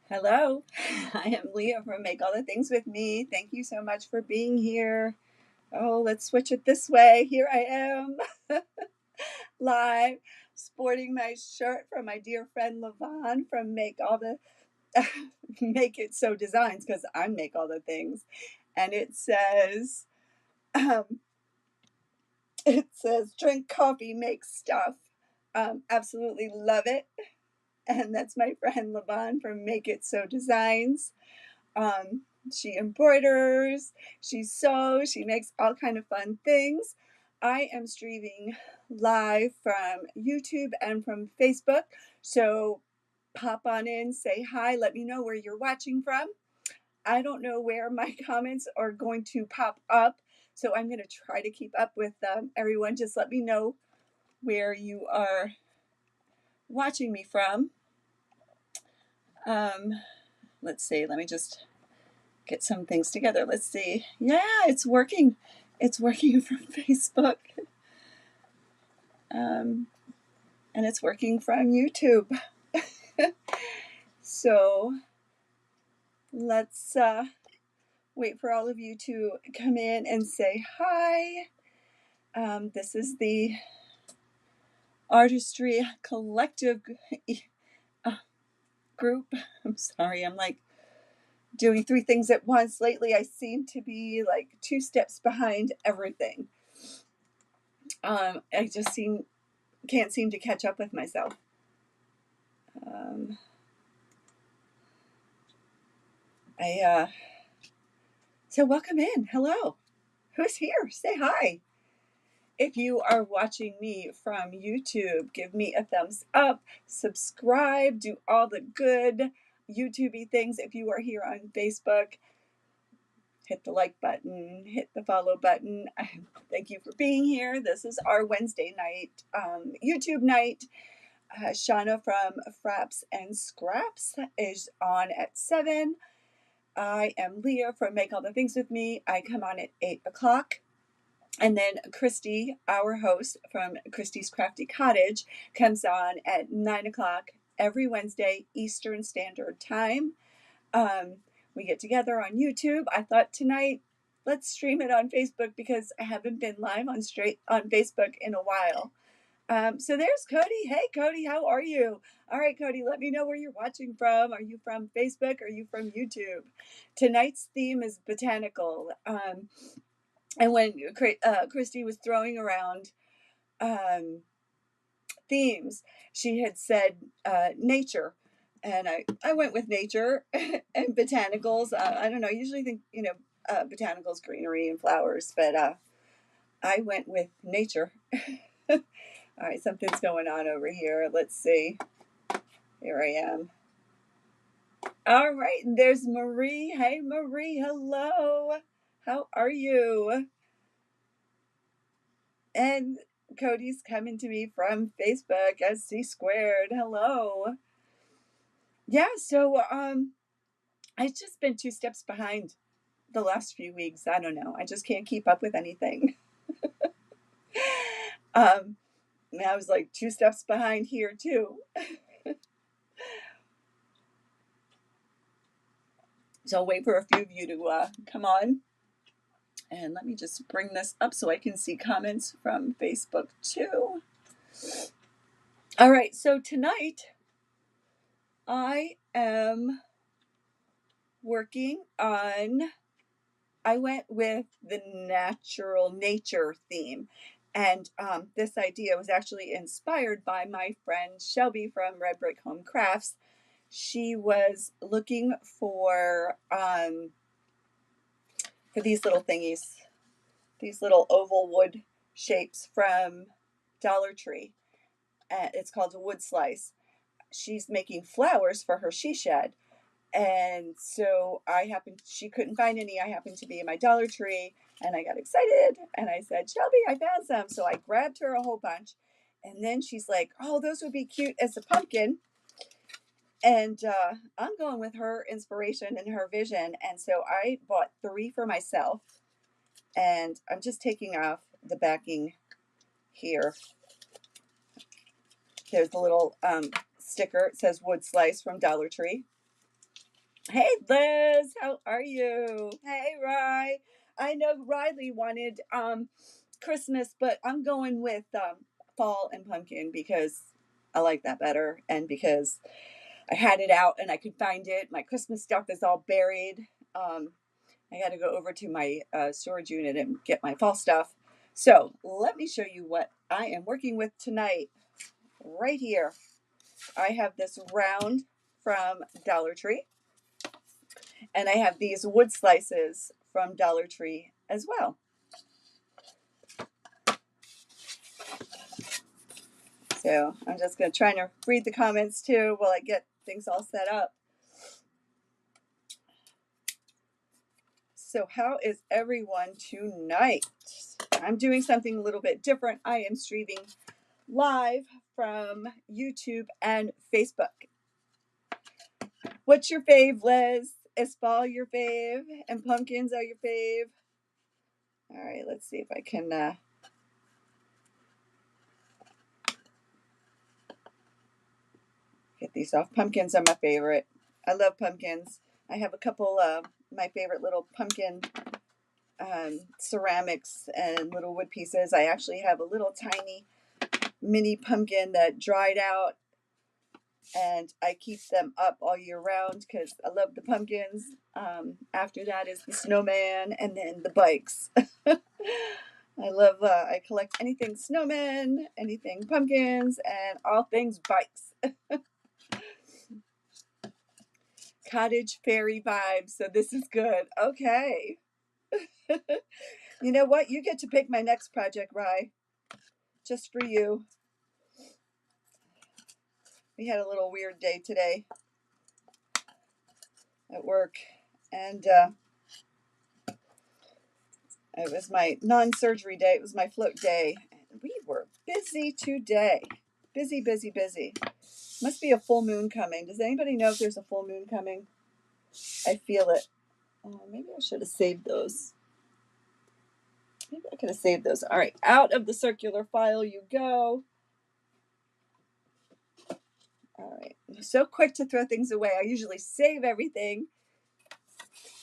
Hello, I am Leah from Make All the Things with Me. Thank you so much for being here. Oh, let's switch it this way. Here I am, live, sporting my shirt from my dear friend Levon from Make All the Make It So Designs, because I make all the things, and um, it says drink coffee, make stuff. Absolutely love it, and that's my friend Levon from Make It So Designs. Um, she embroiders, she sews, she makes all kind of fun things. I am streaming live from YouTube and from Facebook. So pop on in, say hi, let me know where you're watching from. I don't know where my comments are going to pop up, so I'm going to try to keep up with everyone. Just let me know where you are watching me from. Um, let's see, let me just get some things together. Let's see. Yeah, it's working. It's working from Facebook. And it's working from YouTube. So let's wait for all of you to come in and say hi. This is the Artistry Collective group. I'm sorry, I'm like doing three things at once. Lately, I seem to be like 2 steps behind everything. I just can't seem to catch up with myself. So welcome in. Hello. Who's here? Say hi. If you are watching me from YouTube, give me a thumbs up, subscribe, do all the good YouTubey things. If you are here on Facebook, hit the like button, hit the follow button. Thank you for being here. This is our Wednesday night YouTube night. Shauna from Frapps Scraps is on at 7. I am Leah from Make All the Things with Me. I come on at 8 o'clock. And then Christy, our host from Christy's Crafty Cottage, comes on at 9 o'clock every Wednesday, Eastern Standard Time. We get together on YouTube. I thought tonight, let's stream it on Facebook because I haven't been live on Facebook in a while. So there's Cody. Hey, Cody, how are you? All right, Cody, let me know where you're watching from. Are you from Facebook? Are you from YouTube? Tonight's theme is Botanical. And when Christy was throwing around themes, she had said nature. And I went with nature and botanicals. I don't know, I usually think, botanicals, greenery and flowers, but I went with nature. All right, something's going on over here. Let's see. Here I am. All right, there's Marie. Hey, Marie, hello. How are you? And Cody's coming to me from Facebook, SC squared. Hello. Yeah, so I've just been 2 steps behind the last few weeks. I don't know. I just can't keep up with anything. I was like 2 steps behind here too. So I'll wait for a few of you to come on. And let me just bring this up so I can see comments from Facebook too. All right, so tonight I am working on, I went with the natural nature theme. And this idea was actually inspired by my friend Shelby from Red Brick Home Crafts. She was looking for these little thingies, these little oval wood shapes from Dollar Tree. It's called a wood slice. She's making flowers for her she shed. And so she couldn't find any. I happened to be in my Dollar Tree and I got excited and I said, Shelby, I found some. So I grabbed her a whole bunch. And then she's like, oh, those would be cute as a pumpkin. And I'm going with her inspiration and her vision. And so I bought 3 for myself. And I'm just taking off the backing here. There's a little sticker. It says wood slice from Dollar Tree. Hey, Liz, how are you? Hey, Rye. I know Riley wanted Christmas, but I'm going with fall and pumpkin because I like that better, and because I had it out and I could find it. My Christmas stuff is all buried. Um, I got to go over to my storage unit and get my fall stuff. So let me show you what I am working with tonight. Right here, I have this round from Dollar Tree, and I have these wood slices from Dollar Tree as well. So I'm just going to try to read the comments too while I get things all set up. So how is everyone tonight? I'm doing something a little bit different. I am streaming live from YouTube and Facebook. What's your fave, Liz? Is fall your fave and pumpkins are your fave? All right, let's see if I can get these off. Pumpkins are my favorite. I love pumpkins. I have a couple of my favorite little pumpkin ceramics and little wood pieces. I actually have a little tiny mini pumpkin that dried out, and I keep them up all year round because I love the pumpkins. After that is the snowman, and then the bikes. I collect anything snowmen, anything pumpkins, and all things bikes. Cottage fairy vibes, so this is good. Okay. You know what? You get to pick my next project, Rye. Just for you. We had a little weird day today at work, and it was my non-surgery day. It was my float day. And we were busy today. Busy, busy, busy. Must be a full moon coming. Does anybody know if there's a full moon coming? I feel it. Oh, maybe I should have saved those. Maybe I could have saved those. All right, out of the circular file you go. All right, I'm so quick to throw things away. I usually save everything.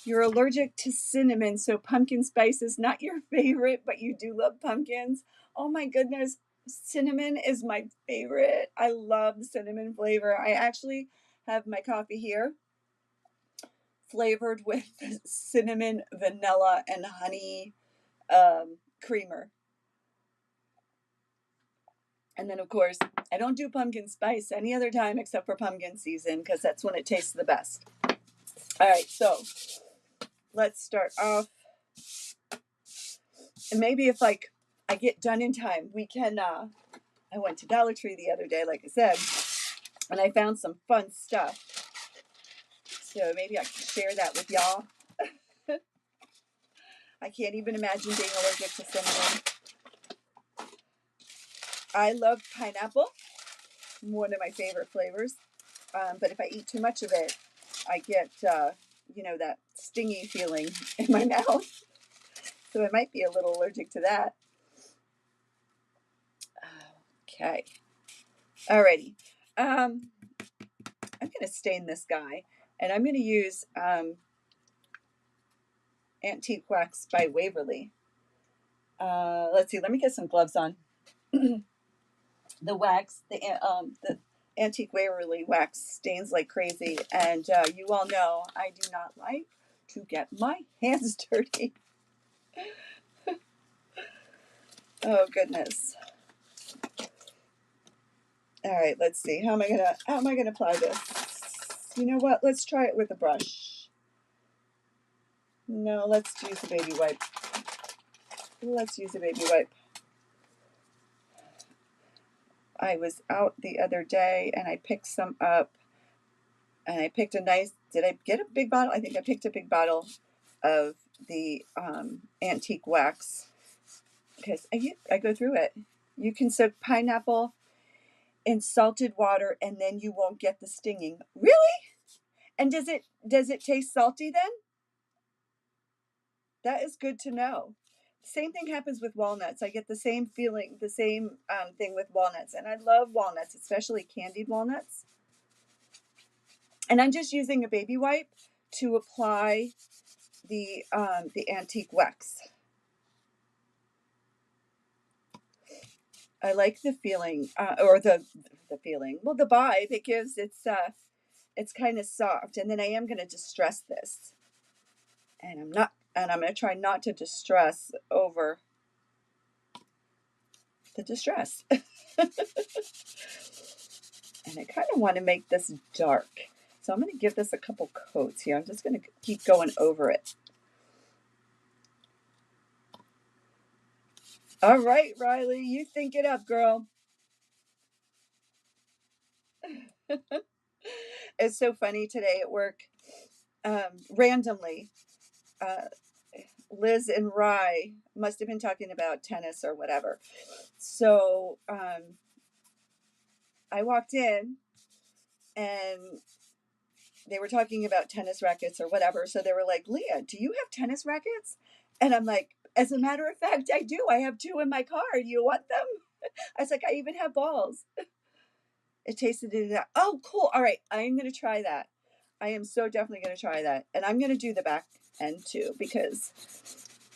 You're allergic to cinnamon, so pumpkin spice is not your favorite, but you do love pumpkins. Oh my goodness, cinnamon is my favorite. I love the cinnamon flavor. I actually have my coffee here flavored with cinnamon, vanilla, and honey creamer. And then, of course, I don't do pumpkin spice any other time except for pumpkin season because that's when it tastes the best. All right, so let's start off. And maybe if I get done in time, we can. I went to Dollar Tree the other day, like I said, and I found some fun stuff. So maybe I can share that with y'all. I can't even imagine being allergic to cinnamon. I love pineapple, one of my favorite flavors. But if I eat too much of it, I get, that stingy feeling in my mouth. So I might be a little allergic to that. Okay. Alrighty. I'm going to stain this guy, and I'm going to use Antique Wax by Waverly. Let's see. Let me get some gloves on. The wax, the Antique Waverly wax stains like crazy, and you all know I do not like to get my hands dirty. Oh goodness. All right, let's see. How am I gonna apply this? You know what? Let's try it with a brush. No, let's use a baby wipe. Let's use a baby wipe. I was out the other day and I picked some up, and I picked a nice. Did I get a big bottle? I think I picked a big bottle of the antique wax because I go through it. You can soak pineapple in salted water and then you won't get the stinging. Really? And does it taste salty then? That is good to know. Same thing happens with walnuts. I get the same feeling, the same thing with walnuts. And I love walnuts, especially candied walnuts. And I'm just using a baby wipe to apply the antique wax. I like the feeling, or the feeling. Well, the vibe it gives. It's kind of soft, and then I am going to distress this, and I'm going to try not to distress over the distress. And I kind of want to make this dark. So I'm going to give this a couple coats here. I'm just going to keep going over it. All right, Riley, you think it up, girl. It's so funny today at work. Randomly, uh, Liz and Rye must have been talking about tennis or whatever. So I walked in and they were talking about tennis rackets or whatever. So they were like, Leah, do you have tennis rackets? And I'm like, as a matter of fact, I do. I have 2 in my car. Do you want them? I was like, I even have balls. It tasted it. Oh, cool. All right. I'm going to try that. I am so definitely going to try that. And I'm going to do the back end too, because,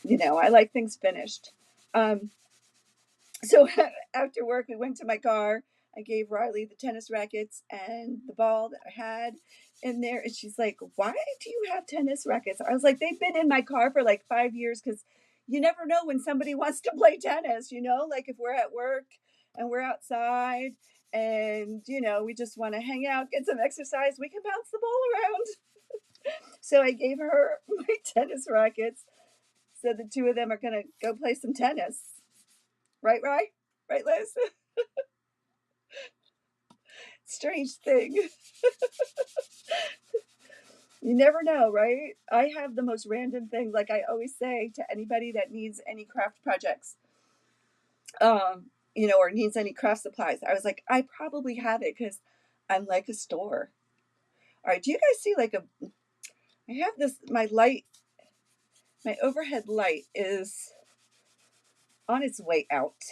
I like things finished. So after work, we went to my car. I gave Riley the tennis rackets and the ball that I had in there. And she's like, why do you have tennis rackets? I was like, they've been in my car for like 5 years because you never know when somebody wants to play tennis, like if we're at work and we're outside and, we just want to hang out, get some exercise, we can bounce the ball around. So I gave her my tennis rackets. So the 2 of them are going to go play some tennis. Right, Rye? Right, Liz? Strange thing. You never know, right? I have the most random thing, like I always say to anybody that needs any craft projects, or needs any craft supplies. I was like, I probably have it because I'm like a store. All right, do you guys see I have this, my overhead light is on its way out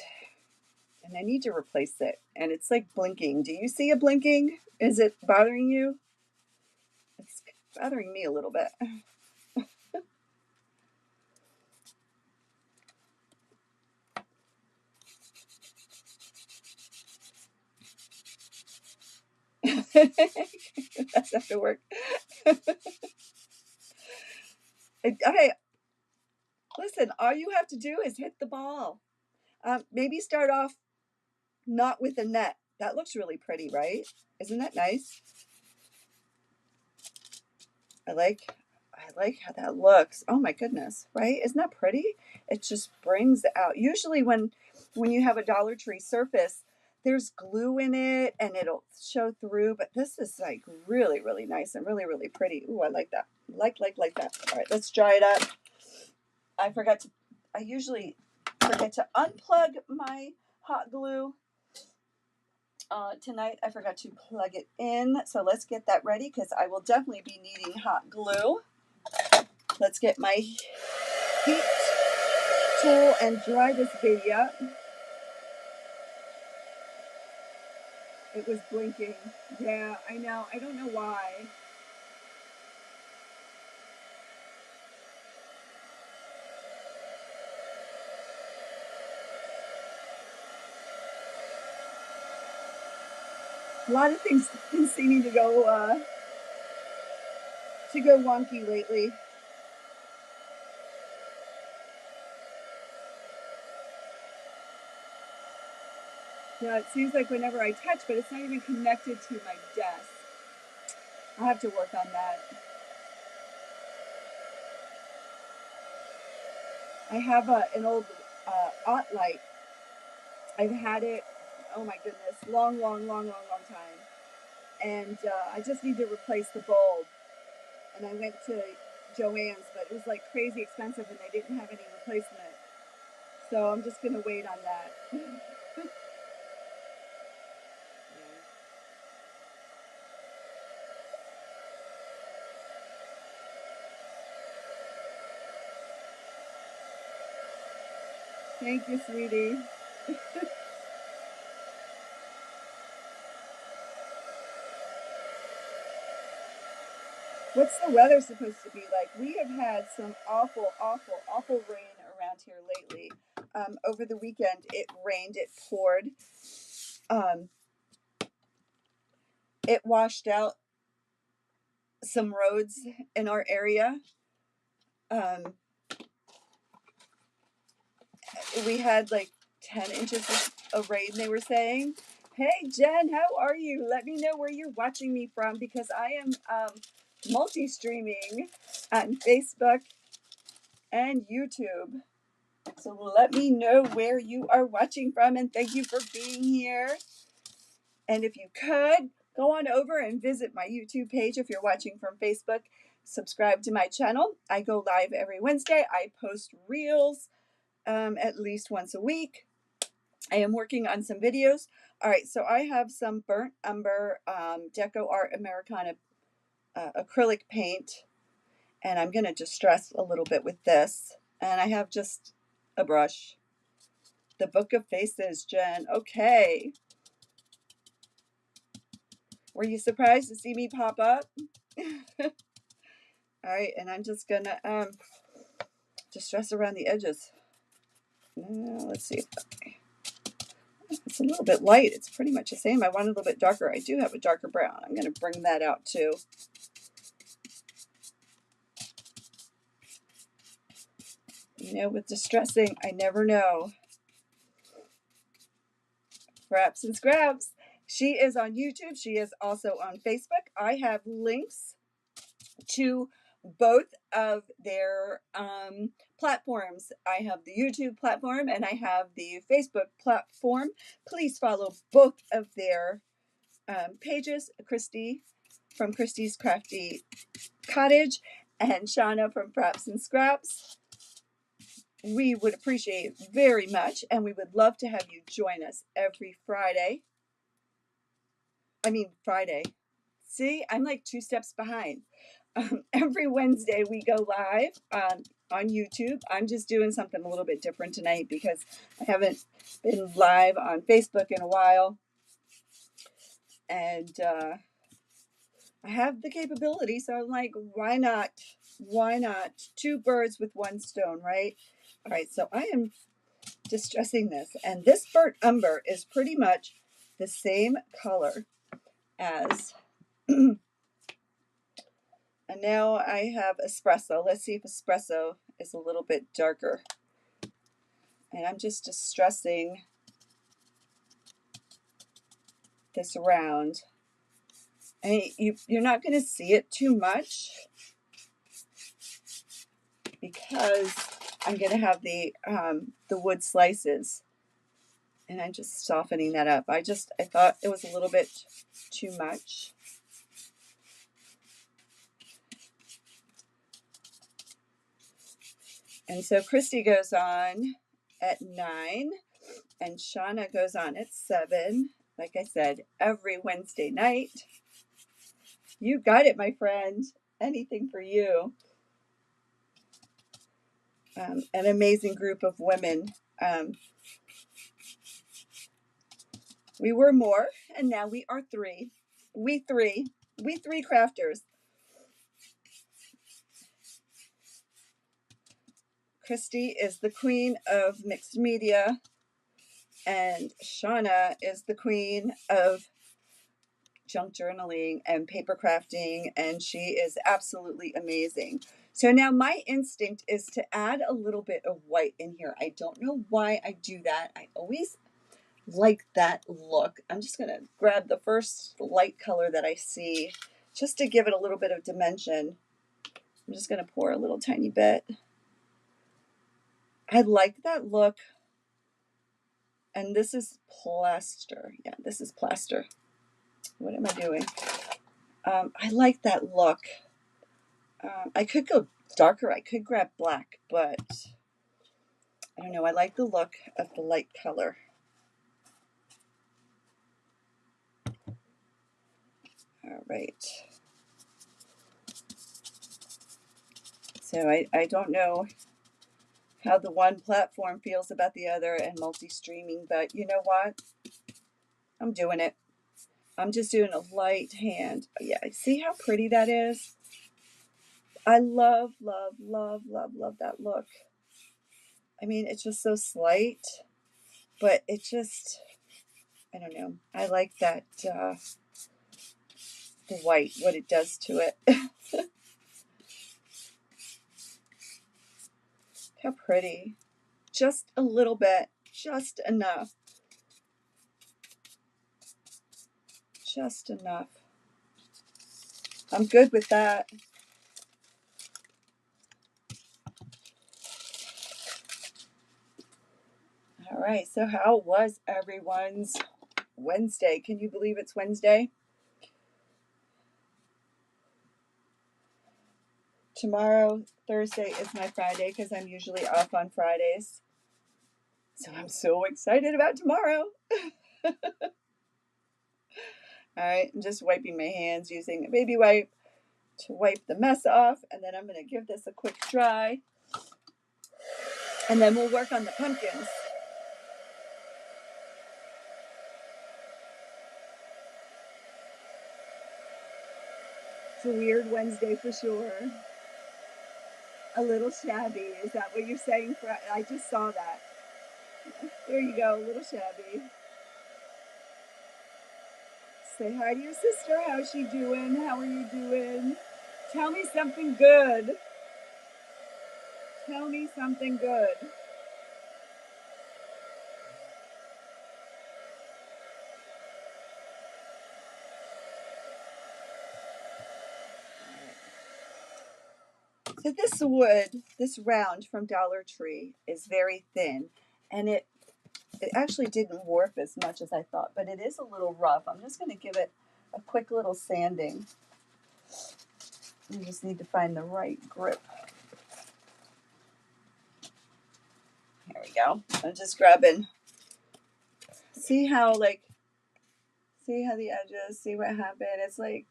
and I need to replace it. And it's like blinking. Do you see it blinking? Is it bothering you? It's bothering me a little bit. That's after work. Okay, listen, all you have to do is hit the ball. Maybe start off not with a net. That looks really pretty, right? Isn't that nice? I like how that looks. Oh my goodness, right? Isn't that pretty? It just brings out. Usually when you have a Dollar Tree surface, there's glue in it and it'll show through, but this is like really, really nice and really, really pretty. Ooh, I like that. Like that. All right, let's dry it up. I usually forget to unplug my hot glue. Tonight I forgot to plug it in, so let's get that ready because I will definitely be needing hot glue. Let's get my heat tool and dry this baby up. It was blinking. Yeah, I know. I don't know why. A lot of things been seeming to go wonky lately. Yeah, it seems like whenever I touch, but it's not even connected to my desk. I'll have to work on that. I have an old Ott light. I've had it, oh my goodness, long time. And I just need to replace the bulb. And I went to Joann's, but it was like crazy expensive and they didn't have any replacement. So I'm just going to wait on that. Thank you, sweetie. What's the weather supposed to be like? We have had some awful, awful, awful rain around here lately. Over the weekend, it rained, it poured. Um, it washed out some roads in our area. Um, we had like 10 inches of rain, they were saying. Hey, Jen, how are you? Let me know where you're watching me from because I am multi-streaming on Facebook and YouTube. So let me know where you are watching from, and thank you for being here. And if you could, go on over and visit my YouTube page if you're watching from Facebook. Subscribe to my channel. I go live every Wednesday. I post reels at least once a week. I am working on some videos. All right, so I have some burnt umber Deco Art Americana acrylic paint, and I'm going to distress a little bit with this. And I have just a brush. The Book of Faces, Jen. Okay. Were you surprised to see me pop up? All right, and I'm just going to distress around the edges. Let's see. It's a little bit light. It's pretty much the same. I want a little bit darker. I do have a darker brown. I'm going to bring that out too. You know, with distressing, I never know. Frapps and Scraps. She is on YouTube. She is also on Facebook. I have links to both of their platforms. I have the YouTube platform and I have the Facebook platform. Please follow both of their pages. Christy from Christy's Crafty Cottage and Shauna from Frapps and Scraps. We would appreciate it very much, and we would love to have you join us every Friday. Friday. See, I'm like 2 steps behind. Every Wednesday we go live on YouTube. I'm just doing something a little bit different tonight because I haven't been live on Facebook in a while. And I have the capability, so I'm like, why not? Why not? 2 birds with 1 stone, right? All right, so I am distressing this. And this burnt umber is pretty much the same color as... And now I have espresso. Let's see if espresso is a little bit darker. And I'm just distressing this around. And you're not going to see it too much because I'm going to have the wood slices. And I'm just softening that up. I thought it was a little bit too much. And so Christy goes on at 9 and Shauna goes on at 7. Like I said, every Wednesday night. You got it, my friend. Anything for you. An amazing group of women. We were more, and now we are 3. We three crafters. Christy is the queen of mixed media, and Shauna is the queen of junk journaling and paper crafting, and she is absolutely amazing. So now my instinct is to add a little bit of white in here. I don't know why I do that. I always like that look. I'm just going to grab the first light color that I see just to give it a little bit of dimension. I'm just going to pour a little tiny bit. I like that look. And this is plaster. Yeah, this is plaster. What am I doing? I like that look. I could go darker. I could grab black, but I don't know. I like the look of the light color. All right. So I don't know how the one platform feels about the other and multi-streaming, but you know what? I'm doing it. I'm just doing a light hand. Yeah, see how pretty that is? I love, love, love, love, love that look. I mean, it's just so slight, but it just, I don't know. I like that, the white, what it does to it. How pretty. Just a little bit, just enough. Just enough. I'm good with that. All right, so how was everyone's Wednesday? Can you believe it's Wednesday? Tomorrow, Thursday, is my Friday because I'm usually off on Fridays. So I'm so excited about tomorrow. All right, I'm just wiping my hands using a baby wipe to wipe the mess off, and then I'm going to give this a quick dry, and then we'll work on the pumpkins. It's a weird Wednesday for sure. A little shabby. Is that what you're saying? I just saw that. There you go, a little shabby. Say hi to your sister. How's she doing? How are you doing? Tell me something good. Tell me something good. So this wood, this round from Dollar Tree, is very thin, and it actually didn't warp as much as I thought, but it is a little rough. I'm just going to give it a quick little sanding. You just need to find the right grip. Here we go. I'm just grabbing. See how the edges, see what happened? It's like,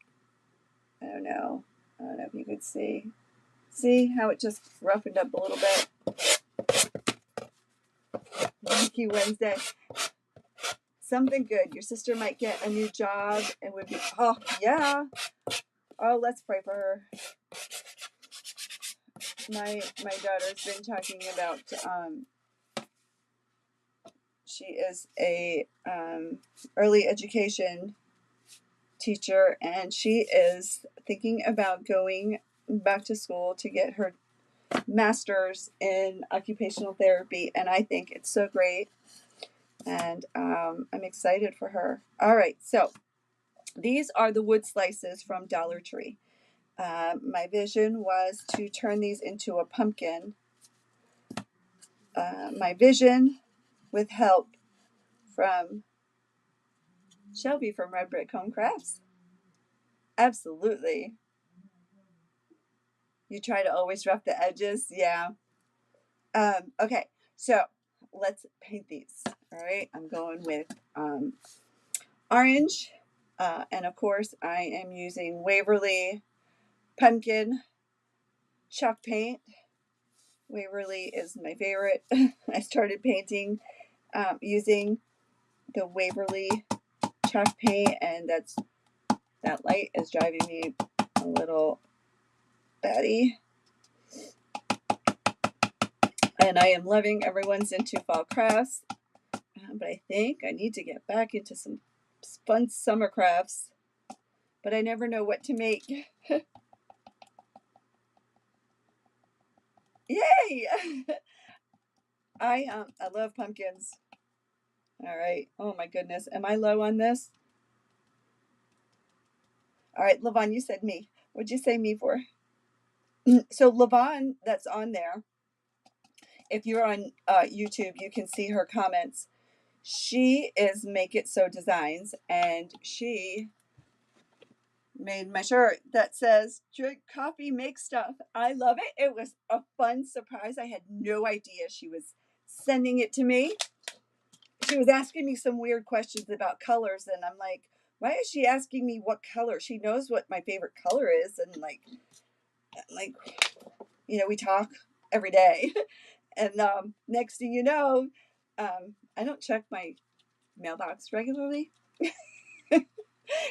I don't know if you could see. See how it just roughened up a little bit? Thank you, Wednesday. Something good. Your sister might get a new job and would be, oh, yeah. Oh, let's pray for her. My daughter's been talking about, she is a early education teacher, and she is thinking about going back to school to get her master's in occupational therapy, and I think it's so great, and I'm excited for her. All right, so these are the wood slices from Dollar Tree. My vision was to turn these into a pumpkin. My vision, with help from Shelby from Red Brick Home Crafts. Absolutely. You try to always rough the edges. Yeah. Okay, so let's paint these. All right, I'm going with orange. And of course, I am using Waverly Pumpkin Chalk Paint. Waverly is my favorite. I started painting using the Waverly Chalk Paint, and that light is driving me a little batty. And I am loving everyone's into fall crafts, but I think I need to get back into some fun summer crafts, but I never know what to make. Yay! I love pumpkins. All right. Oh my goodness. Am I low on this? All right, Levon, you said me. What'd you say me for? So Levon, that's on there. If you're on YouTube, you can see her comments. She is Make It So Designs, and she made my shirt that says drink coffee, make stuff. I love it. It was a fun surprise. I had no idea she was sending it to me. She was asking me some weird questions about colors, and I'm like, why is she asking me what color? She knows what my favorite color is, and like we talk every day. And next thing you know, I don't check my mailbox regularly.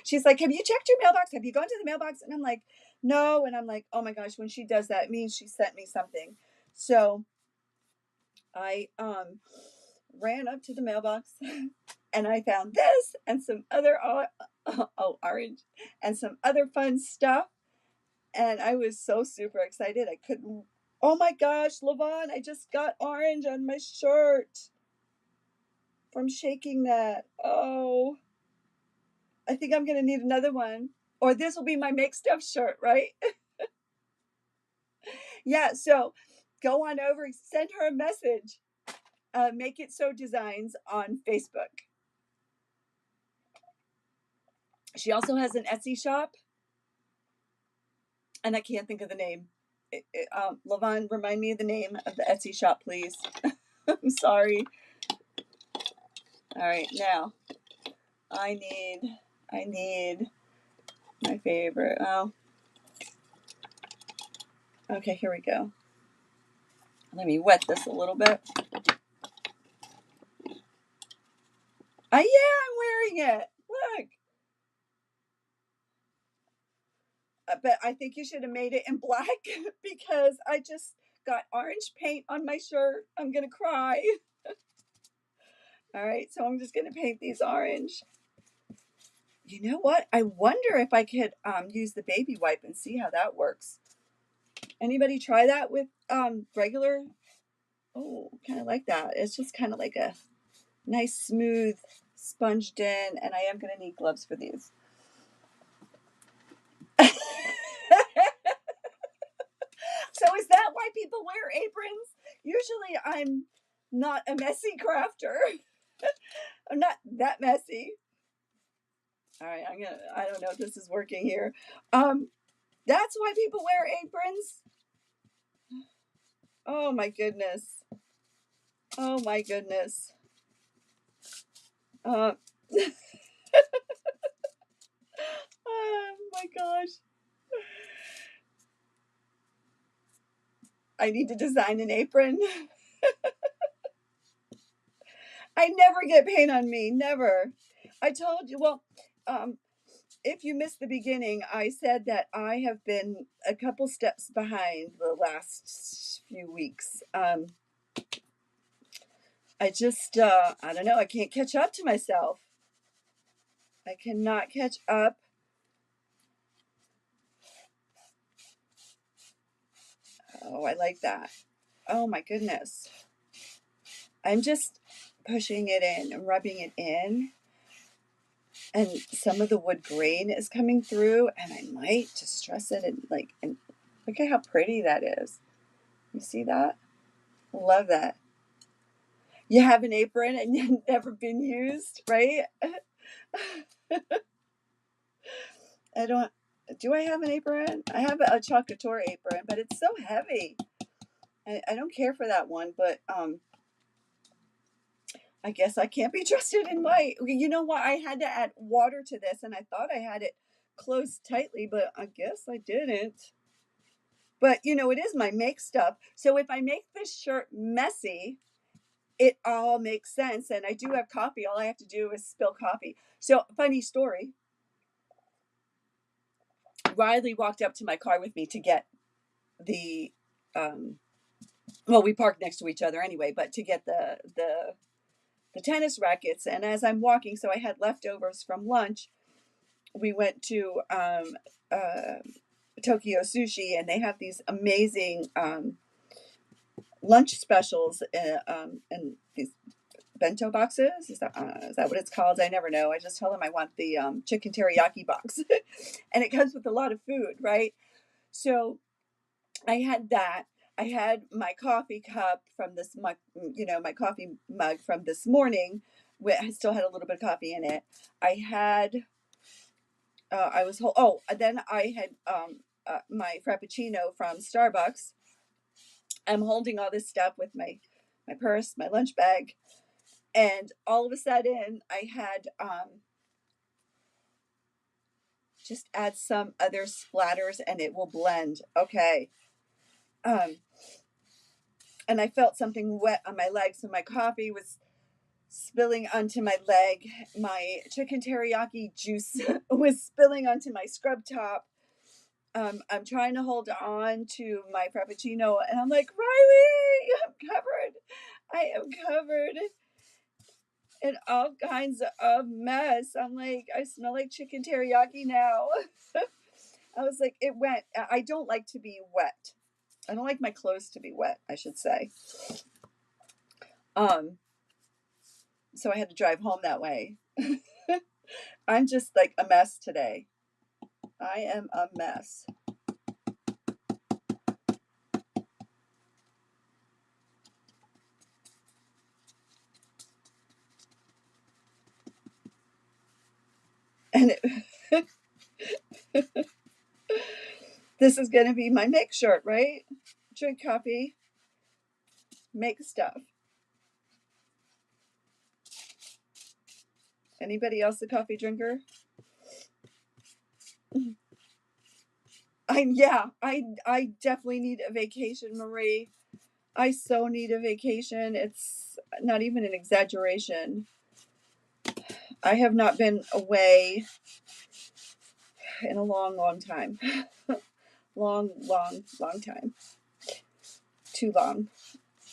She's like, have you checked your mailbox? Have you gone to the mailbox? And I'm like, no. And I'm like, oh my gosh, when she does that, it means she sent me something. So I ran up to the mailbox and I found this and some other orange and some other fun stuff. And I was so super excited. I couldn't. Oh my gosh, Levon, I just got orange on my shirt from shaking that. Oh, I think I'm going to need another one. Or this will be my make stuff shirt, right? Yeah, so go on over, send her a message. Make It So Designs on Facebook. She also has an Etsy shop, and I can't think of the name. Levon, remind me of the name of the Etsy shop, please. I'm sorry. All right, now I need my favorite. Oh, okay, here we go. Let me wet this a little bit. Yeah, I'm wearing it. Look. But I think you should have made it in black because I just got orange paint on my shirt. I'm going to cry. All right, so I'm just going to paint these orange. You know what? I wonder if I could use the baby wipe and see how that works. Anybody try that with regular? Oh, kind of like that. It's just kind of like a nice, smooth, sponged in, and I am going to need gloves for these. So is that why people wear aprons? Usually I'm not a messy crafter. I'm not that messy. All right, I don't know if this is working here. That's why people wear aprons. Oh my goodness. Oh my goodness. Uh, oh my gosh. I need to design an apron. I never get paint on me. Never. I told you, well, if you missed the beginning, I said that I have been a couple steps behind the last few weeks. I just, I don't know, I can't catch up to myself. I cannot catch up. Oh, I like that. Oh my goodness. I'm just pushing it in and rubbing it in. And some of the wood grain is coming through, and I might just stress it and look at how pretty that is. You see that? Love that. You have an apron and you've never been used, right? I don't. Do I have an apron? I have a chocateur apron, but it's so heavy. I don't care for that one, but I guess I can't be trusted in white. You know what? I had to add water to this, and I thought I had it closed tightly, but I guess I didn't. But you know, it is my make stuff. So if I make this shirt messy, it all makes sense. And I do have coffee. All I have to do is spill coffee. So, funny story. Riley walked up to my car with me to get the well, we parked next to each other anyway, but to get the tennis rackets. And as I'm walking, so I had leftovers from lunch. We went to Tokyo Sushi, and they have these amazing lunch specials and these bento boxes. Is that what it's called? I never know. I just tell them I want the chicken teriyaki box, and it comes with a lot of food, right? So I had that. I had my coffee cup from this, my coffee mug from this morning. I still had a little bit of coffee in it. I had, then I had my Frappuccino from Starbucks. I'm holding all this stuff with my purse, my lunch bag, and all of a sudden I had just add some other splatters and it will blend. Okay. And I felt something wet on my legs, so my coffee was spilling onto my leg. My chicken teriyaki juice was spilling onto my scrub top. I'm trying to hold on to my Frappuccino, and I'm like, Riley, I'm covered. I am covered in all kinds of mess. I'm like, I smell like chicken teriyaki now. I was like, it went. I don't like to be wet. I don't like my clothes to be wet, I should say. So I had to drive home that way. I'm just like a mess today. I am a mess. And this is going to be my make shirt, right? Drink coffee, make stuff. Anybody else a coffee drinker? I definitely need a vacation, Marie. I so need a vacation. It's not even an exaggeration. I have not been away in a long, long time. long, long, long time. Too long.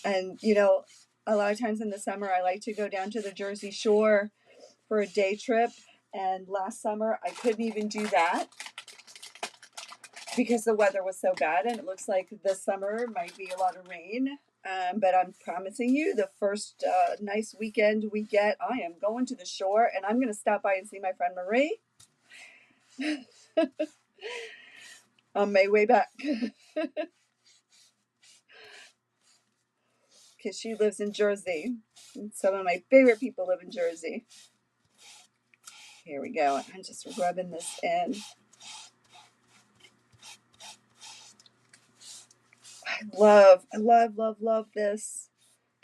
And, you know, a lot of times in the summer, I like to go down to the Jersey Shore for a day trip. And last summer, I couldn't even do that because the weather was so bad. And it looks like this summer might be a lot of rain. But I'm promising you, the first nice weekend we get, I am going to the shore, and I'm going to stop by and see my friend Marie on my way back. Because she lives in Jersey. And some of my favorite people live in Jersey. Here we go. I'm just rubbing this in. I love this.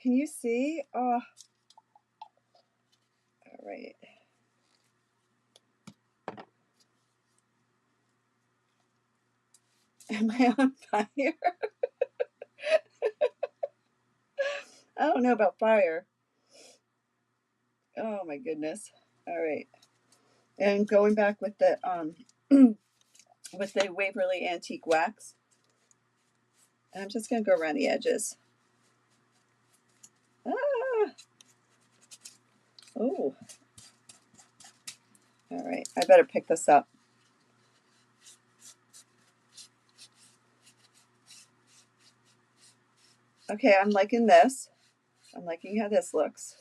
Can you see? Oh, all right. Am I on fire? I don't know about fire. Oh my goodness. All right. And going back with the with the Waverly Antique Wax. And I'm just gonna go around the edges. Ah. Oh. All right. I better pick this up. Okay, I'm liking this. I'm liking how this looks.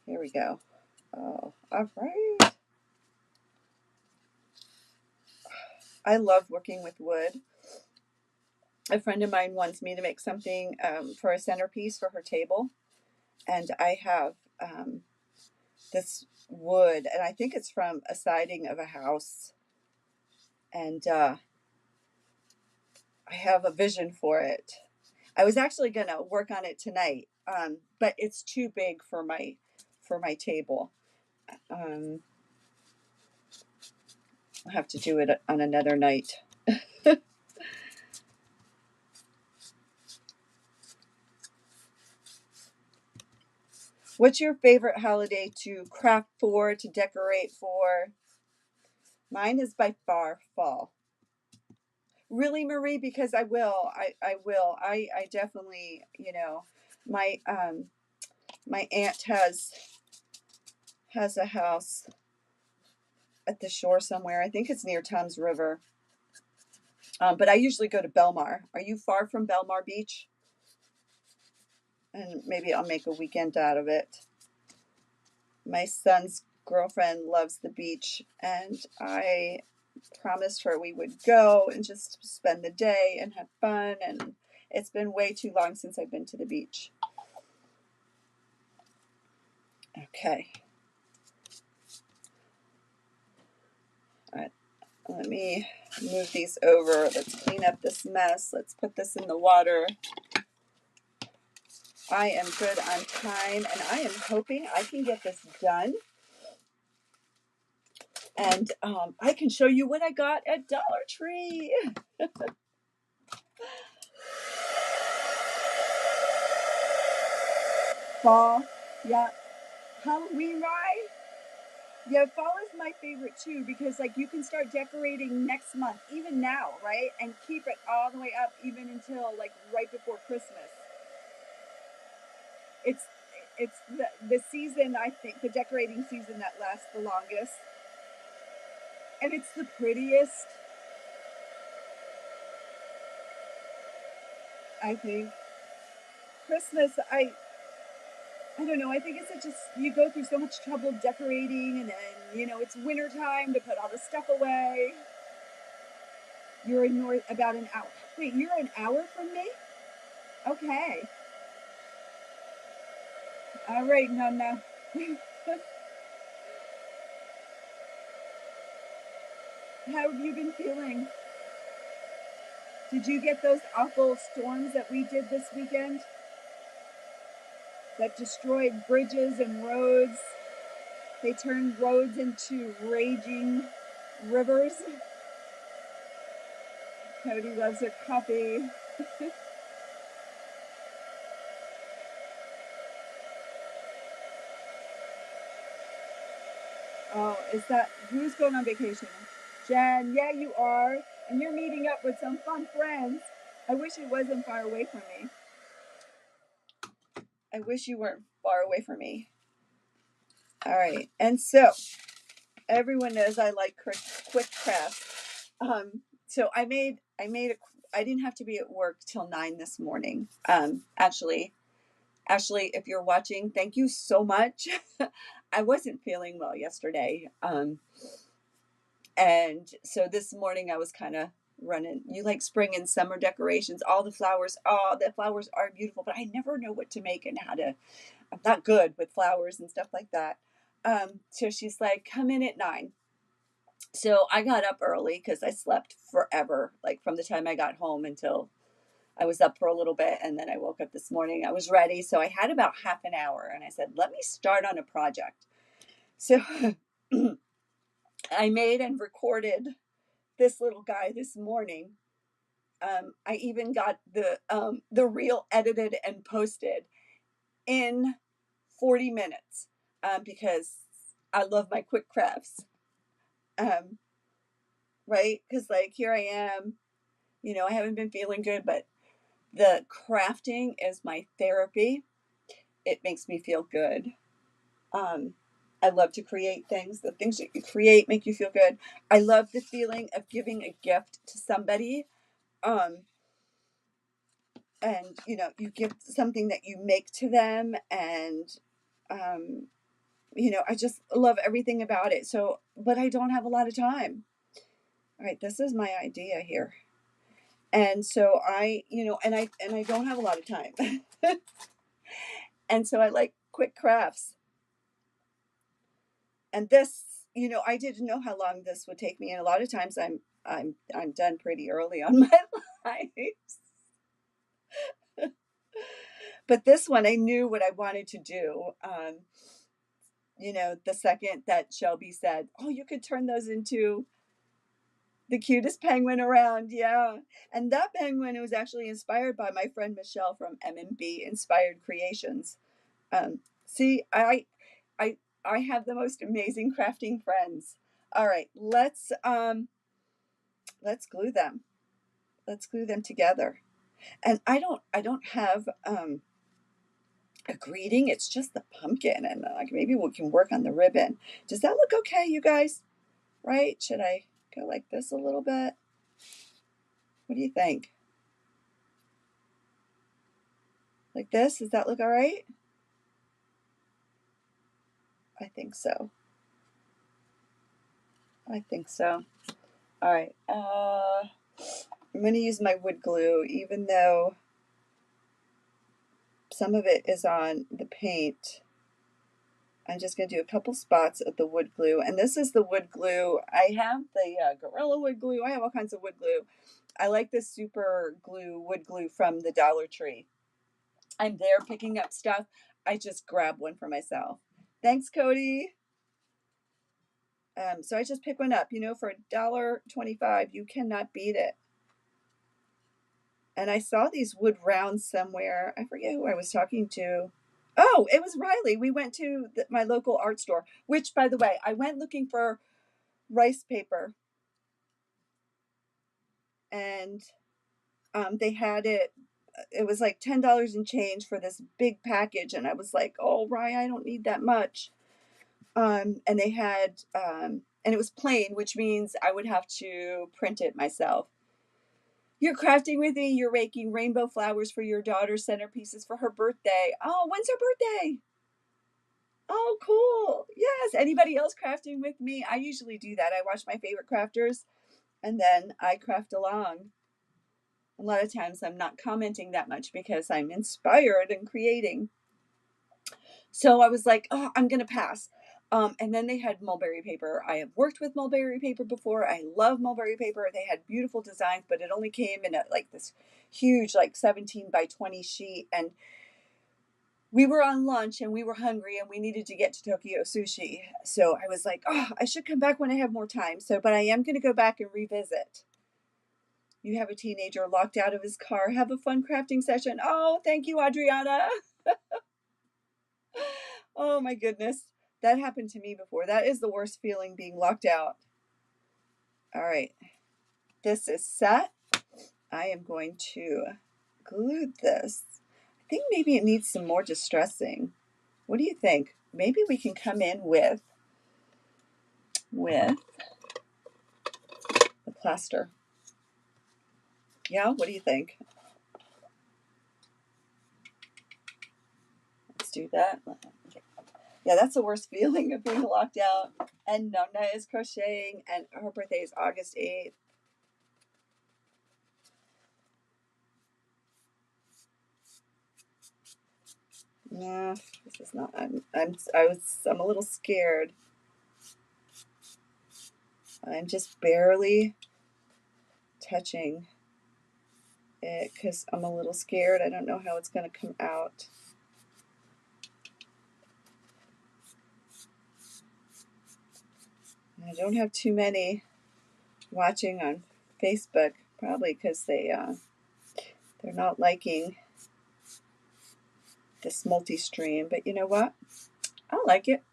Here we go. Oh, all right. I love working with wood. A friend of mine wants me to make something for a centerpiece for her table. And I have this wood, and I think it's from a siding of a house. And I have a vision for it. I was actually going to work on it tonight, but it's too big for my table. I'll have to do it on another night. What's your favorite holiday to craft for, to decorate for? Mine is by far fall. Really, Marie? Because I will. I will. I definitely, you know, my my aunt has a house at the shore somewhere. I think it's near Thames River. But I usually go to Belmar. Are you far from Belmar Beach? And maybe I'll make a weekend out of it. My son's girlfriend loves the beach, and I promised her we would go and just spend the day and have fun. And it's been way too long since I've been to the beach. Okay. All right. Let me move these over. Let's clean up this mess. Let's put this in the water. I am good on time, and I am hoping I can get this done. And I can show you what I got at Dollar Tree. Fall Yeah. Halloween rye. Yeah, fall is my favorite too because like you can start decorating next month, even now, right? And keep it all the way up even until like right before Christmas. It's it's the season, I think, the decorating season that lasts the longest. And it's the prettiest, I think. Christmas, I don't know. I think it's just you go through so much trouble decorating, and then it's winter time to put all the stuff away. You're in north about an hour. Wait, you're an hour from me? Okay. All right, no. How have you been feeling? Did you get those awful storms that we did this weekend that destroyed bridges and roads? They turned roads into raging rivers. Cody loves her coffee. Oh, is that who's going on vacation? Jen, yeah, you are. And you're meeting up with some fun friends. I wish it wasn't far away from me. I wish you weren't far away from me. All right. And so everyone knows I like quick crafts. So I didn't have to be at work till 9 this morning. Actually, if you're watching, thank you so much. I wasn't feeling well yesterday. And so this morning I was kind of running. You like spring and summer decorations, all the flowers. Oh, the flowers are beautiful, but I never know what to make and how to. I'm not good with flowers and stuff like that. So she's like, come in at 9. So I got up early because I slept forever, like from the time I got home until I was up for a little bit. And then I woke up this morning. I was ready. So I had about half an hour and I said, let me start on a project. So I made and recorded this little guy this morning. I even got the reel edited and posted in 40 minutes because I love my quick crafts. Um, right? Because like here I am, I haven't been feeling good, but the crafting is my therapy. It makes me feel good. Um, I love to create things. The things that you create make you feel good. I love the feeling of giving a gift to somebody. Um, and you give something that you make to them, and um, I just love everything about it. So, but I don't have a lot of time. All right, this is my idea here. And so I don't have a lot of time. And so I like quick crafts. And this, I didn't know how long this would take me. And a lot of times I'm done pretty early on my life. But this one I knew what I wanted to do. The second that Shelby said, "Oh, you could turn those into the cutest penguin around." Yeah. And that penguin was actually inspired by my friend Michelle from M&B Inspired Creations. See, I I have the most amazing crafting friends. All right, let's glue them. Let's glue them together. And I don't have a greeting. It's just the pumpkin, and like maybe we can work on the ribbon. Does that look okay, you guys? Right? Should I go like this a little bit? What do you think? Like this? Does that look all right? I think so. I think so. All right. I'm going to use my wood glue, even though some of it is on the paint. I'm just going to do a couple spots of the wood glue. And this is the wood glue. I have the Gorilla wood glue. I have all kinds of wood glue. I like this super glue, wood glue from the Dollar Tree. I'm there picking up stuff. I just grab one for myself. Thanks, Cody. So I just pick one up. For $1.25, you cannot beat it. And I saw these wood rounds somewhere. I forget who I was talking to. Oh, it was Riley. We went to my local art store, which, by the way, I went looking for rice paper, and they had it. It was like $10 and change for this big package, and I was like, "Oh, Rye, I don't need that much." And they had, and it was plain, which means I would have to print it myself. You're crafting with me. You're making rainbow flowers for your daughter's centerpieces for her birthday. Oh, when's her birthday? Oh, cool. Yes. Anybody else crafting with me? I usually do that. I watch my favorite crafters and then I craft along. A lot of times I'm not commenting that much because I'm inspired and creating. So I was like, oh, I'm going to pass. And then they had mulberry paper. I have worked with mulberry paper before. I love mulberry paper. They had beautiful designs, but it only came in like this huge, like 17 by 20 sheet. And we were on lunch and we were hungry and we needed to get to Tokyo Sushi. So I was like, oh, I should come back when I have more time. So, but I am going to go back and revisit. You have a teenager locked out of his car. Have a fun crafting session. Oh, thank you, Adriana. Oh my goodness. That happened to me before. That is the worst feeling, being locked out. All right. This is set. I am going to glue this. I think maybe it needs some more distressing. What do you think? Maybe we can come in with the plaster. Yeah, what do you think? Let's do that. Yeah, that's the worst feeling of being locked out. And Nona is crocheting, and her birthday is August 8th. Nah, this is not. I'm a little scared. I'm just barely touching it because I'm a little scared. I don't know how it's going to come out. I don't have too many watching on Facebook, probably because they're not liking this multi-stream. But you know what? I like it.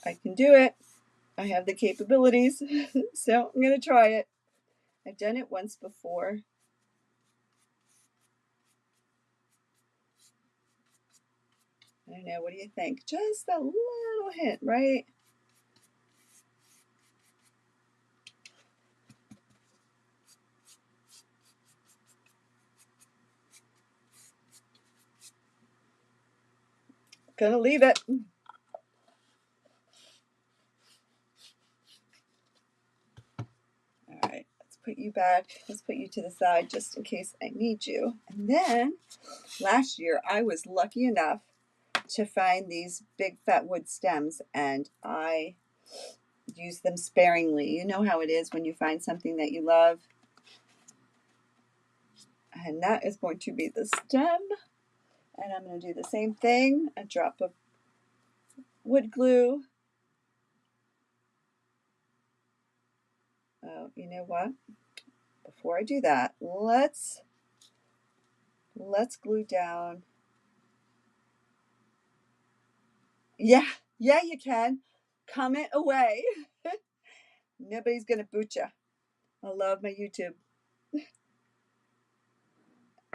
I can do it. I have the capabilities, so I'm going to try it. I've done it once before. I don't know. What do you think? Just a little hint, right? Gonna leave it. All right, let's put you back. Let's put you to the side just in case I need you. And then last year I was lucky enough to find these big fat wood stems, and I used them sparingly. You know how it is when you find something that you love. And that is going to be the stem. And I'm going to do the same thing, a drop of wood glue. Oh, you know what? Before I do that, let's glue down. Yeah, you can. Comment away. Nobody's going to boot you. I love my YouTube.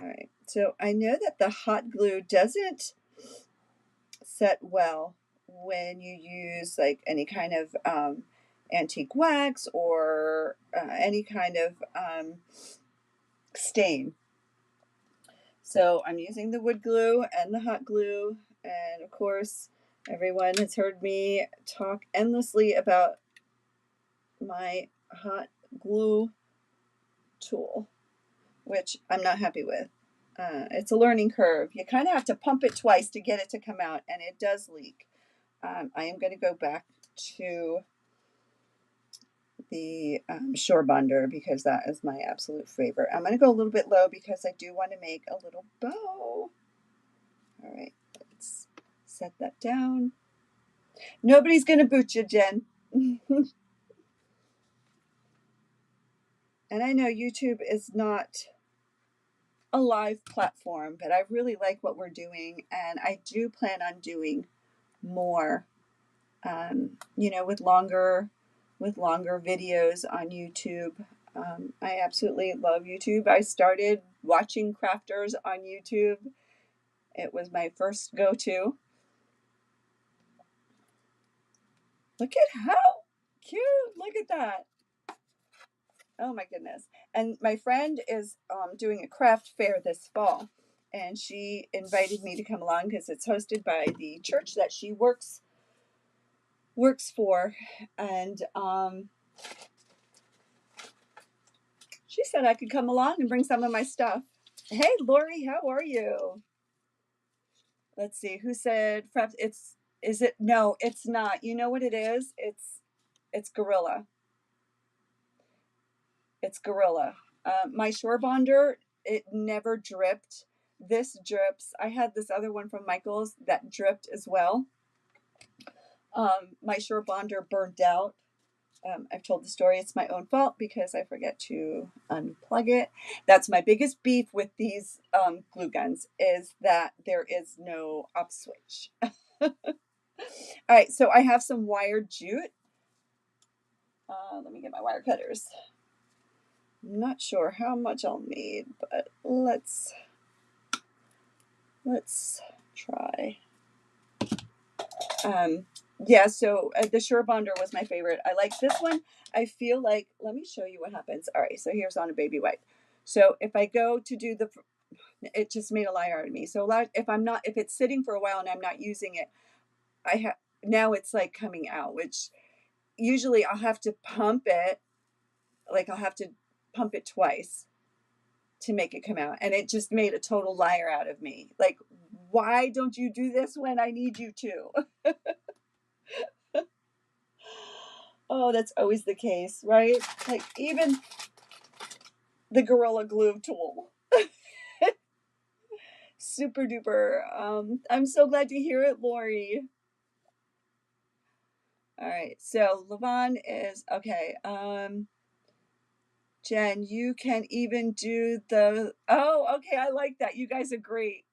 All right, so I know that the hot glue doesn't set well when you use like any kind of antique wax or any kind of stain. So I'm using the wood glue and the hot glue, and of course everyone has heard me talk endlessly about my hot glue tool, which I'm not happy with. It's a learning curve. You kind of have to pump it twice to get it to come out, and it does leak. I am going to go back to the Shore Bonder because that is my absolute favorite. I'm going to go a little bit low because I do want to make a little bow. All right, let's set that down. Nobody's going to boot you, Jen. And I know YouTube is not a live platform, but I really like what we're doing, and I do plan on doing more, you know, with longer videos on YouTube. I absolutely love YouTube. I started watching crafters on YouTube. It was my first go-to. Look at how cute. Look at that. Oh my goodness. And my friend is doing a craft fair this fall, and she invited me to come along because it's hosted by the church that she works for. And she said I could come along and bring some of my stuff. Hey, Lori, how are you? Let's see. Who said Frapps? Is it? No, it's not. You know what it is? It's Gorilla. It's Gorilla. My Shore Bonder, it never dripped. This drips. I had this other one from Michael's that dripped as well. My Shore Bonder burned out. I've told the story. It's my own fault because I forget to unplug it. That's my biggest beef with these glue guns, is that there is no off switch. All right, so I have some wire jute. Let me get my wire cutters. I'm not sure how much I'll need, but let's try. Yeah, so the Shore Bonder was my favorite. I like this one. I feel like, let me show you what happens. All right, so here's on a baby wipe. So if I go to do it just made a liar out of me. So if it's sitting for a while and I'm not using it, now it's like coming out, which usually I'll have to pump it. Like I'll have to pump it twice to make it come out. And it just made a total liar out of me. Like, why don't you do this when I need you to? Oh, that's always the case, right? Like even the Gorilla Glue tool. Super duper. I'm so glad to hear it, Lori. All right, so Levon is okay. Jen, you can even do oh, okay, I like that. You guys are great.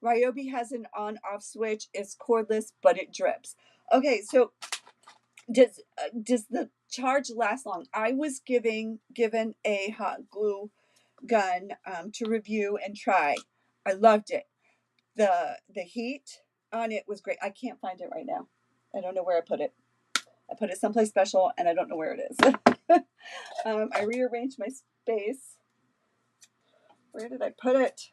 Ryobi has an on-off switch. It's cordless, but it drips. Okay, so does the charge last long? I was given a hot glue gun to review and try. I loved it. The heat on it was great. I can't find it right now. I don't know where I put it. I put it someplace special, and I don't know where it is. I rearranged my space. Where did I put it?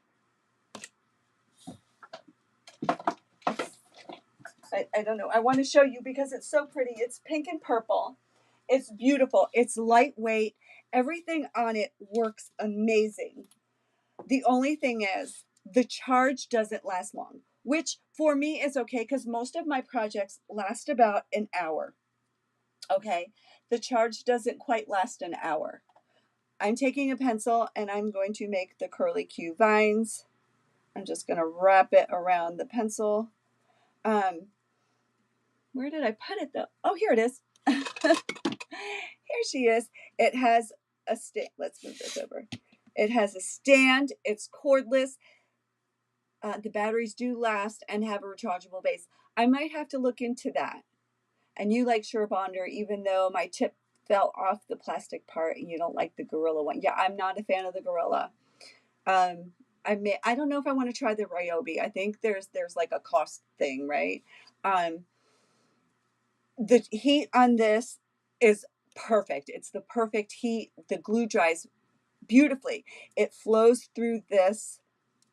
I don't know. I want to show you because it's so pretty. It's pink and purple. It's beautiful. It's lightweight. Everything on it works amazing. The only thing is the charge doesn't last long, which for me is okay because most of my projects last about an hour. Okay, the charge doesn't quite last an hour. I'm taking a pencil and I'm going to make the curly Q vines. I'm just going to wrap it around the pencil. Where did I put it though? Oh, here it is. Here she is. It has a stand. Let's move this over. It has a stand. It's cordless. The batteries do last and have a rechargeable base. I might have to look into that. And you like Shore Bonder, even though my tip fell off the plastic part and you don't like the Gorilla one. Yeah, I'm not a fan of the Gorilla. I don't know if I want to try the Ryobi. I think there's like a cost thing, right? The heat on this is perfect. It's the perfect heat. The glue dries beautifully. It flows through this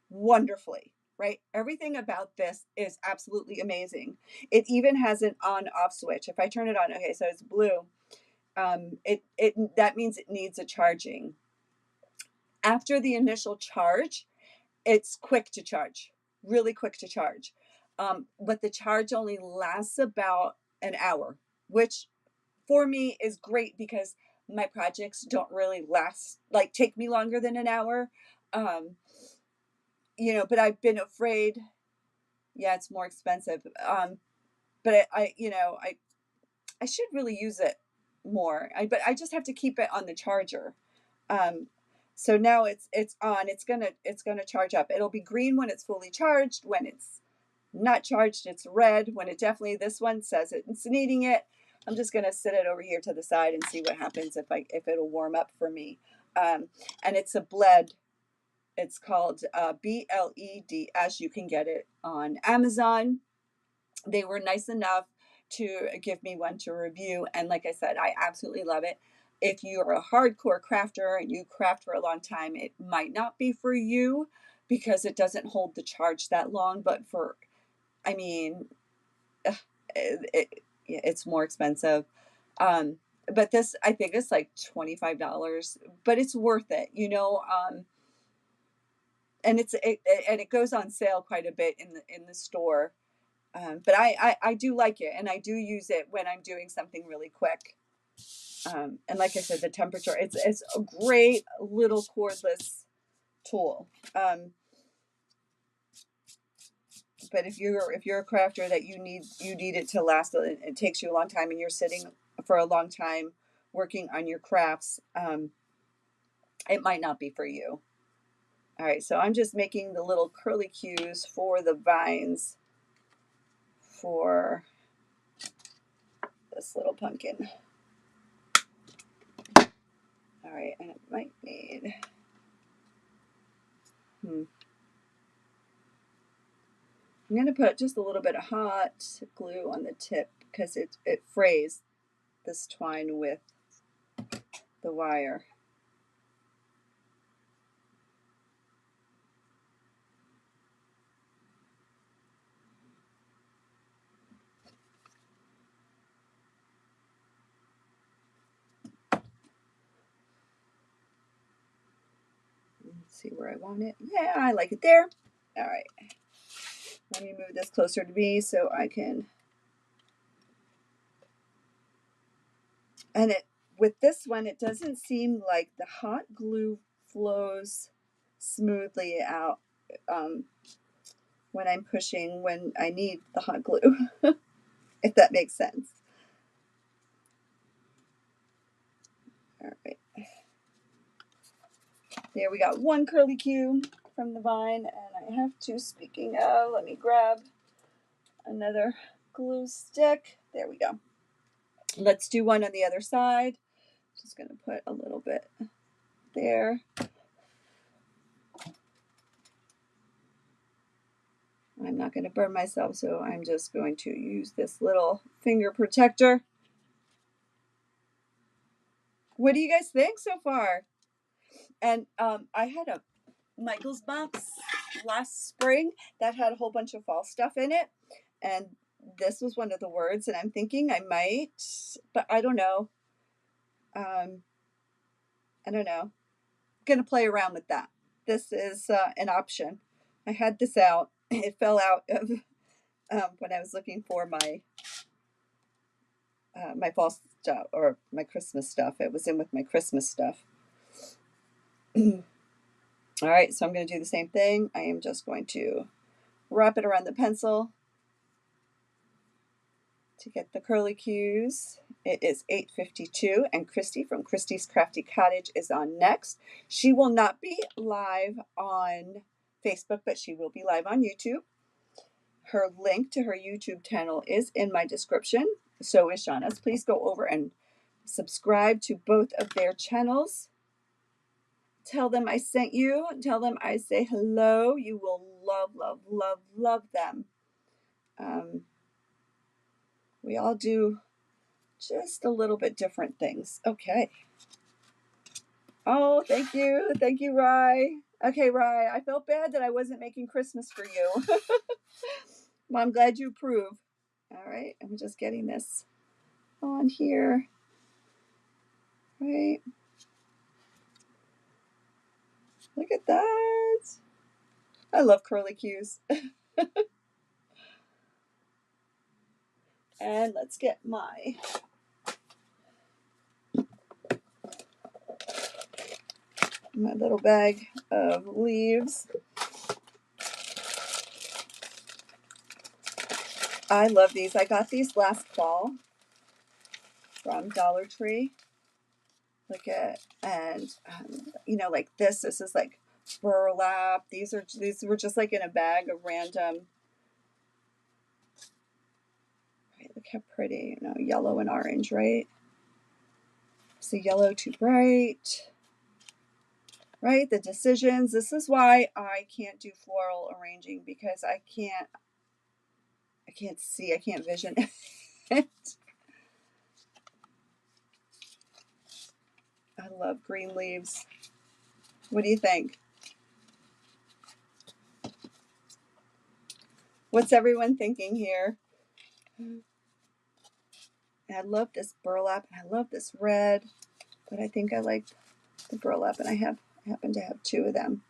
wonderfully, right? Everything about this is absolutely amazing. It even has an on-off switch. If I turn it on, okay, so it's blue. That means it needs a charging. After the initial charge, it's quick to charge, really quick to charge. But the charge only lasts about an hour, which for me is great because my projects don't really take me longer than an hour. But I've been afraid. Yeah, it's more expensive. But I should really use it more. But I just have to keep it on the charger. So now it's on. It's gonna charge up. It'll be green when it's fully charged. When it's not charged, it's red. When it definitely, this one says it's needing it. I'm just gonna sit it over here to the side and see what happens if it'll warm up for me. And it's a bled. It's called BLEDS. You can get it on Amazon. They were nice enough to give me one to review, and like I said, I absolutely love it. If you're a hardcore crafter and you craft for a long time, it might not be for you because it doesn't hold the charge that long. But for, I mean, it's more expensive. But this, I think, is like $25, but it's worth it, you know. And it goes on sale quite a bit in the store. But I do like it, and I do use it when I'm doing something really quick. And like I said, the temperature, it's a great little cordless tool. But if you're a crafter that you need it to last, it takes you a long time, and you're sitting for a long time working on your crafts, it might not be for you. All right, so I'm just making the little curly cues for the vines for this little pumpkin. All right, and it might need, I'm going to put just a little bit of hot glue on the tip because it frays this twine with the wire. Let's see where I want it. Yeah, I like it there. All right. Let me move this closer to me so I can. And with this one, it doesn't seem like the hot glue flows smoothly out when I'm pushing, when I need the hot glue, if that makes sense. All right. There we got one curly cue from the vine, and I have to, speaking of, let me grab another glue stick. There we go. Let's do one on the other side. Just going to put a little bit there. I'm not going to burn myself, so I'm just going to use this little finger protector. What do you guys think so far? And I had a Michael's box last spring that had a whole bunch of fall stuff in it, and this was one of the words, and I'm thinking I might, but I don't know. I don't know. I'm gonna play around with that. This is an option. I had this out. It fell out of when I was looking for my my fall stuff or my Christmas stuff. It was in with my Christmas stuff. All right, so I'm going to do the same thing. I am just going to wrap it around the pencil to get the curly cues. It is 8:52, and Christy from Christy's Crafty Cottage is on next. She will not be live on Facebook, but she will be live on YouTube. Her link to her YouTube channel is in my description. So is Shauna's. Please go over and subscribe to both of their channels. Tell them I sent you. Tell them I say hello. You will love, love, love, love them. We all do just a little bit different things. Okay. Oh, thank you. Thank you, Rye. Okay, Rye, I felt bad that I wasn't making Christmas for you. Well, I'm glad you approve. All right, I'm just getting this on here. Right. Look at that. I love curly cues. And let's get my little bag of leaves. I love these. I got these last fall from Dollar Tree. Look at, and you know, like this is like burlap. These were just like in a bag of random. Right, look how pretty, you know, yellow and orange, right? So yellow too bright, right? The decisions. This is why I can't do floral arranging, because I can't see, I can't vision it. I love green leaves. What do you think? What's everyone thinking here? I love this burlap, and I love this red, but I think I like the burlap, and I happen to have two of them.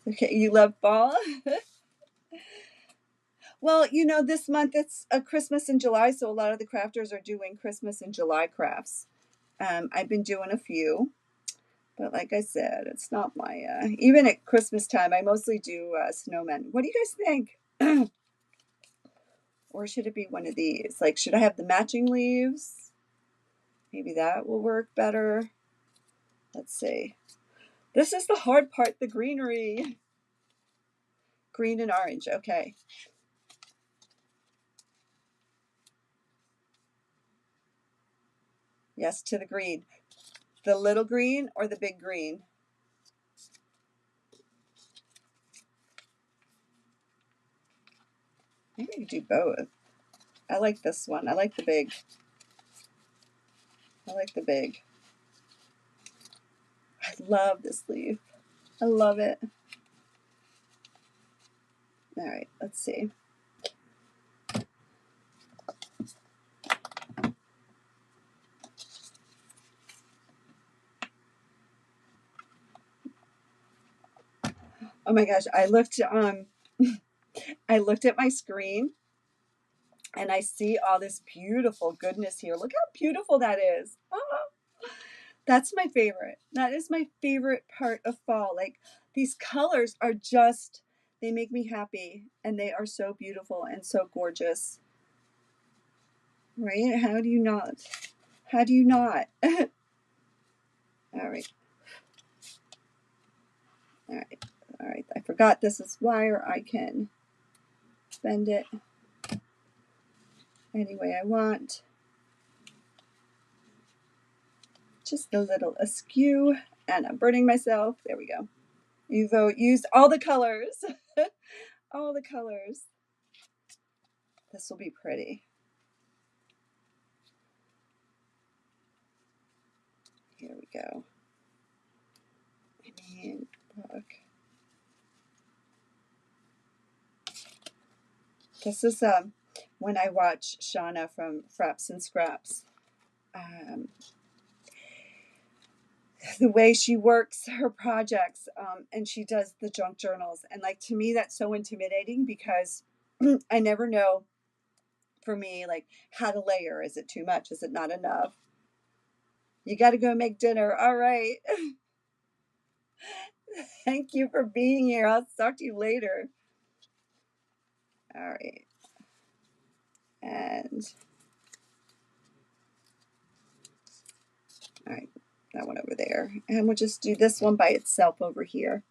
Okay, you love fall? Well, you know, this month it's a Christmas in July, so a lot of the crafters are doing Christmas in July crafts. I've been doing a few, but like I said, it's not my, even at Christmas time, I mostly do snowmen. What do you guys think? Or should it be one of these? Like, should I have the matching leaves? Maybe that will work better. Let's see. This is the hard part, the greenery. Green and orange, okay. Yes, to the green. The little green or the big green? Maybe you do both. I like this one. I like the big. I like the big. I love this leaf. I love it. All right, let's see. Oh my gosh, I looked at my screen and I see all this beautiful goodness here. Look how beautiful that is. Oh, that's my favorite. That is my favorite part of fall. Like, these colors are just, they make me happy, and they are so beautiful and so gorgeous. Right? How do you not? How do you not? All right. All right. All right. I forgot this is wire. I can bend it any way I want. Just a little askew, and I'm burning myself. There we go. You've used all the colors. All the colors. This will be pretty. Here we go. And look. This is when I watch Shauna from Frapps Scraps. The way she works her projects, and she does the junk journals, and like, to me that's so intimidating, because I never know, for me, like, how to layer. Is it too much? Is it not enough? You got to go make dinner. All right. Thank you for being here. I'll talk to you later. All right. And all right, that one over there. And we'll just do this one by itself over here.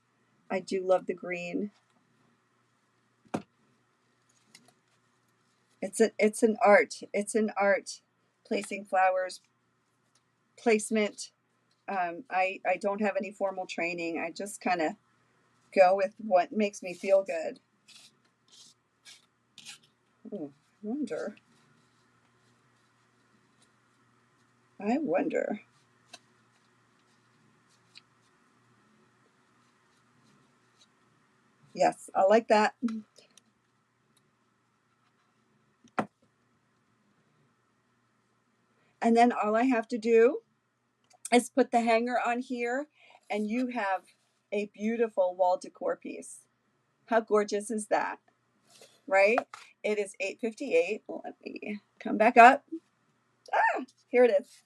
I do love the green. It's an art. It's an art, placing flowers, placement. I don't have any formal training. I just kind of go with what makes me feel good. Oh, I wonder. Yes, I like that. And then all I have to do is put the hanger on here, and you have a beautiful wall decor piece. How gorgeous is that? Right? It is 8:58. Let me come back up. Ah, here it is.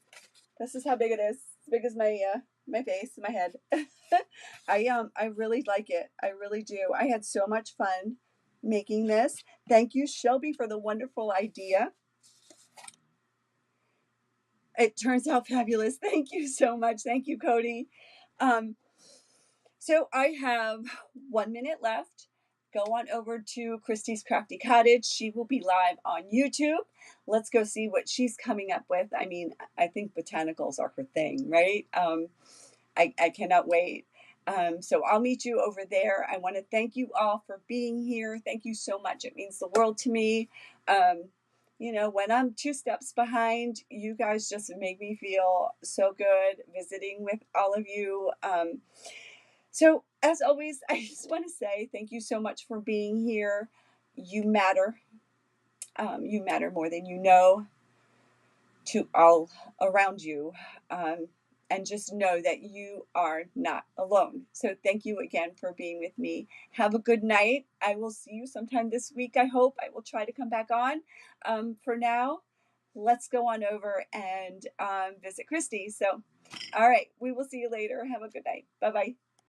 This is how big it is. As big as my face, my head. I really like it. I really do. I had so much fun making this. Thank you, Shelby, for the wonderful idea. It turns out fabulous. Thank you so much. Thank you, Cody. Um, so I have 1 minute left. Go on over to Christy's Crafty Cottage. She will be live on YouTube. Let's go see what she's coming up with. I mean, I think botanicals are her thing, right? I cannot wait. So I'll meet you over there. I want to thank you all for being here. Thank you so much. It means the world to me. Um, when I'm 2 steps behind, you guys just make me feel so good visiting with all of you. So, as always, I just want to say thank you so much for being here. You matter. You matter more than you know to all around you. And just know that you are not alone. So, thank you again for being with me. Have a good night. I will see you sometime this week, I hope. I will try to come back on. For now, let's go on over and visit Christy. So, all right, we will see you later. Have a good night. Bye bye.